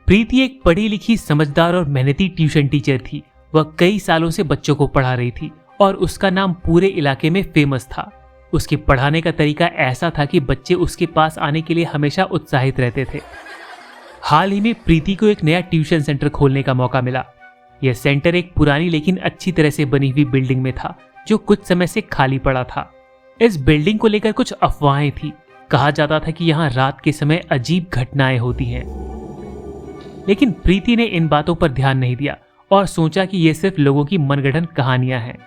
प्रीति एक पढ़ी लिखी, समझदार और मेहनती ट्यूशन टीचर थी। वह कई सालों से बच्चों को पढ़ा रही थी और उसका नाम पूरे इलाके में फेमस था। उसके पढ़ाने का तरीका ऐसा था कि बच्चे उसके पास आने के लिए हमेशा उत्साहित रहते थे। हाल ही में प्रीति को एक नया ट्यूशन सेंटर खोलने का मौका मिला। यह सेंटर एक पुरानी लेकिन अच्छी तरह से बनी हुई बिल्डिंग में था, जो कुछ समय से खाली पड़ा था। इस बिल्डिंग को लेकर कुछ अफवाहें थी। कहा जाता था कि यहाँ रात के समय अजीब घटनाएं होती हैं, लेकिन प्रीति ने इन बातों पर ध्यान नहीं दिया और सोचा कि ये सिर्फ लोगों की मनगढ़ंत कहानियां हैं।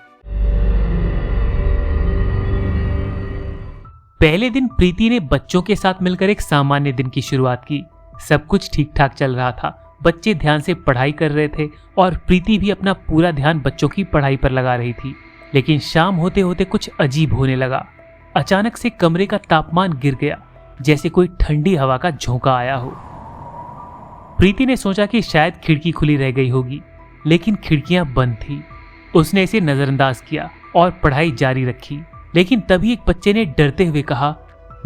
पहले दिन प्रीति ने बच्चों के साथ मिलकर एक सामान्य दिन की शुरुआत की। सब कुछ ठीक ठाक चल रहा था। बच्चे ध्यान से पढ़ाई कर रहे थे और प्रीति भी अपना पूरा ध्यान बच्चों की पढ़ाई पर लगा रही थी। लेकिन शाम होते होते कुछ अजीब होने लगा। अचानक से कमरे का तापमान गिर गया, जैसे कोई ठंडी हवा का झोंका आया हो। प्रीति ने सोचा कि शायद खिड़की खुली रह गई होगी, लेकिन खिड़कियां बंद थी। उसने इसे नजरअंदाज किया और पढ़ाई जारी रखी। लेकिन तभी एक बच्चे ने डरते हुए कहा,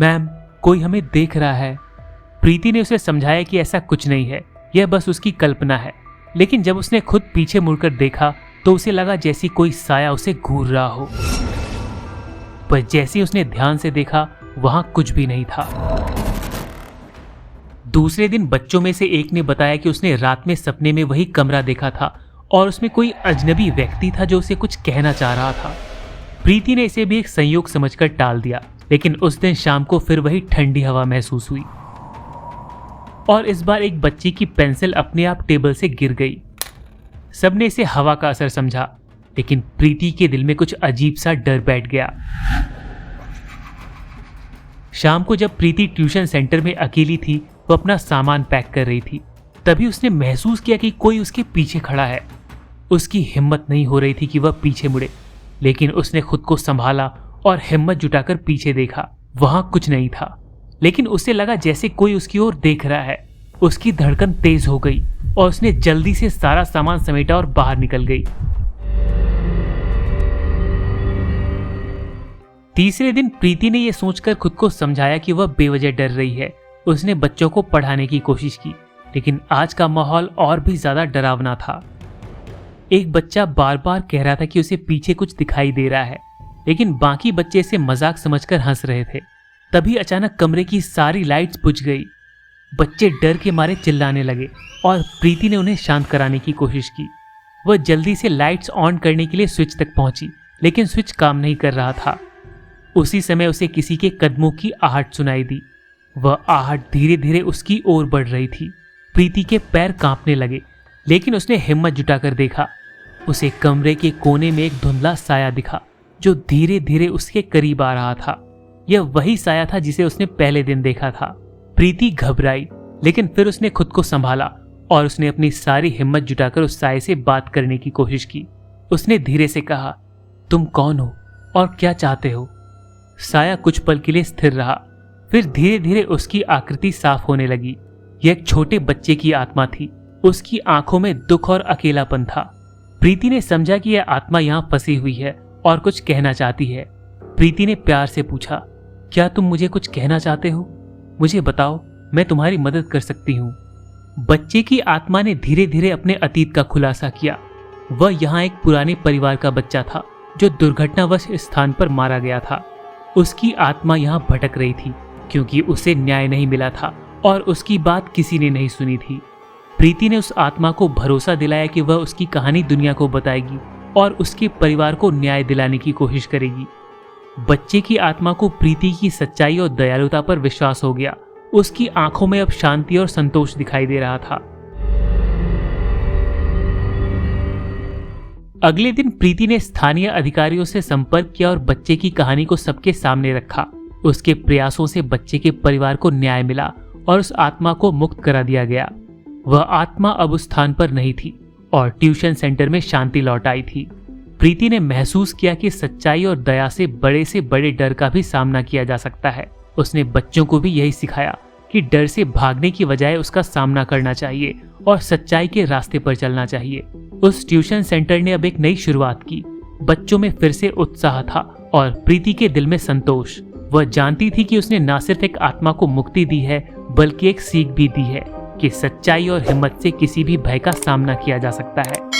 मैम, कोई हमें देख रहा है। प्रीति ने उसे समझाया कि ऐसा कुछ नहीं है, यह बस उसकी कल्पना है। लेकिन जब उसने खुद पीछे मुड़कर देखा तो उसे लगा जैसी कोई साया उसे घूर रहा हो। पर जैसे उसने ध्यान से देखा, वहां कुछ भी नहीं था। दूसरे दिन बच्चों में से एक ने बताया कि उसने रात में सपने में वही कमरा देखा था और उसमें कोई अजनबी व्यक्ति था जो उसे कुछ कहना चाह रहा था। प्रीति ने इसे भी एक संयोग समझकर टाल दिया, लेकिन उस दिन शाम को फिर वही ठंडी हवा महसूस हुई और इस बार एक बच्चे की पेंसिल अपने आप टेबल से गिर गई। सबने इसे हवा का असर समझा, लेकिन प्रीति के दिल में कुछ अजीब सा डर बैठ गया। शाम को जब प्रीति ट्यूशन सेंटर में अकेली थी, वो अपना सामान पैक कर रही थी। तभी उसने महसूस किया कि कोई उसके पीछे खड़ा है। उसकी हिम्मत नहीं हो रही थी कि वह पीछे मुड़े, लेकिन उसने खुद को संभाला और हिम्मत जुटाकर पीछे देखा। वहां कुछ नहीं था, लेकिन उसे लगा जैसे कोई उसकी ओर देख रहा है। उसकी धड़कन तेज हो गई और उसने जल्दी से सारा सामान समेटा और बाहर निकल गई। तीसरे दिन प्रीति ने यह सोचकर खुद को समझाया कि वह बेवजह डर रही है। उसने बच्चों को पढ़ाने की कोशिश की, लेकिन आज का माहौल और भी ज्यादा डरावना था। एक बच्चा बार बार कह रहा था कि उसे पीछे कुछ दिखाई दे रहा है, लेकिन बाकी बच्चे इसे मजाक समझकर हंस रहे थे। तभी अचानक कमरे की सारी लाइट्स बुझ गई। बच्चे डर के मारे चिल्लाने लगे और प्रीति ने उन्हें शांत कराने की कोशिश की। वह जल्दी से लाइट्स ऑन करने के लिए स्विच तक पहुंची, लेकिन स्विच काम नहीं कर रहा था। उसी समय उसे किसी के कदमों की आहट सुनाई दी। वह आहट धीरे धीरे उसकी ओर बढ़ रही थी। प्रीति के पैर कांपने लगे, लेकिन उसने हिम्मत जुटाकर देखा। उसे कमरे के कोने में एक धुंधला साया दिखा, जो धीरे धीरे उसके करीब आ रहा था। यह वही साया था जिसे उसने पहले दिन देखा था। प्रीति घबराई, लेकिन फिर उसने खुद को संभाला और उसने अपनी सारी हिम्मत जुटाकर उस साये से बात करने की कोशिश की। उसने धीरे से कहा, तुम कौन हो और क्या चाहते हो? साया कुछ पल के लिए स्थिर रहा, फिर धीरे धीरे उसकी आकृति साफ होने लगी। यह एक छोटे बच्चे की आत्मा थी। उसकी आंखों में दुख और अकेलापन था। प्रीति ने समझा कि यह आत्मा यहाँ फंसी हुई है और कुछ कहना चाहती है। प्रीति ने प्यार से पूछा, क्या तुम मुझे कुछ कहना चाहते हो? मुझे बताओ, मैं तुम्हारी मदद कर सकती हूँ। बच्चे की आत्मा ने धीरे धीरे अपने अतीत का खुलासा किया। वह यहाँ एक पुराने परिवार का बच्चा था जो दुर्घटनावश इस स्थान पर मारा गया था। उसकी आत्मा यहाँ भटक रही थी क्योंकि उसे न्याय नहीं मिला था और उसकी बात किसी ने नहीं सुनी थी। प्रीति ने उस आत्मा को भरोसा दिलाया कि वह उसकी कहानी दुनिया को बताएगी और उसके परिवार को न्याय दिलाने की कोशिश करेगी। बच्चे की आत्मा को प्रीति की सच्चाई और दयालुता पर विश्वास हो गया। उसकी आंखों में अब शांति और संतोष दिखाई दे रहा था। अगले दिन प्रीति ने स्थानीय अधिकारियों से संपर्क किया और बच्चे की कहानी को सबके सामने रखा। उसके प्रयासों से बच्चे के परिवार को न्याय मिला और उस आत्मा को मुक्त करा दिया गया। वह आत्मा अब उस स्थान पर नहीं थी और ट्यूशन सेंटर में शांति लौट आई थी। प्रीति ने महसूस किया कि सच्चाई और दया से बड़े डर का भी सामना किया जा सकता है। उसने बच्चों को भी यही सिखाया कि डर से भागने की बजाय उसका सामना करना चाहिए और सच्चाई के रास्ते पर चलना चाहिए। उस ट्यूशन सेंटर ने अब एक नई शुरुआत की। बच्चों में फिर से उत्साह था और प्रीति के दिल में संतोष। वह जानती थी कि उसने न सिर्फ एक आत्मा को मुक्ति दी है, बल्कि एक सीख भी दी है। कि सच्चाई और हिम्मत से किसी भी भय का सामना किया जा सकता है।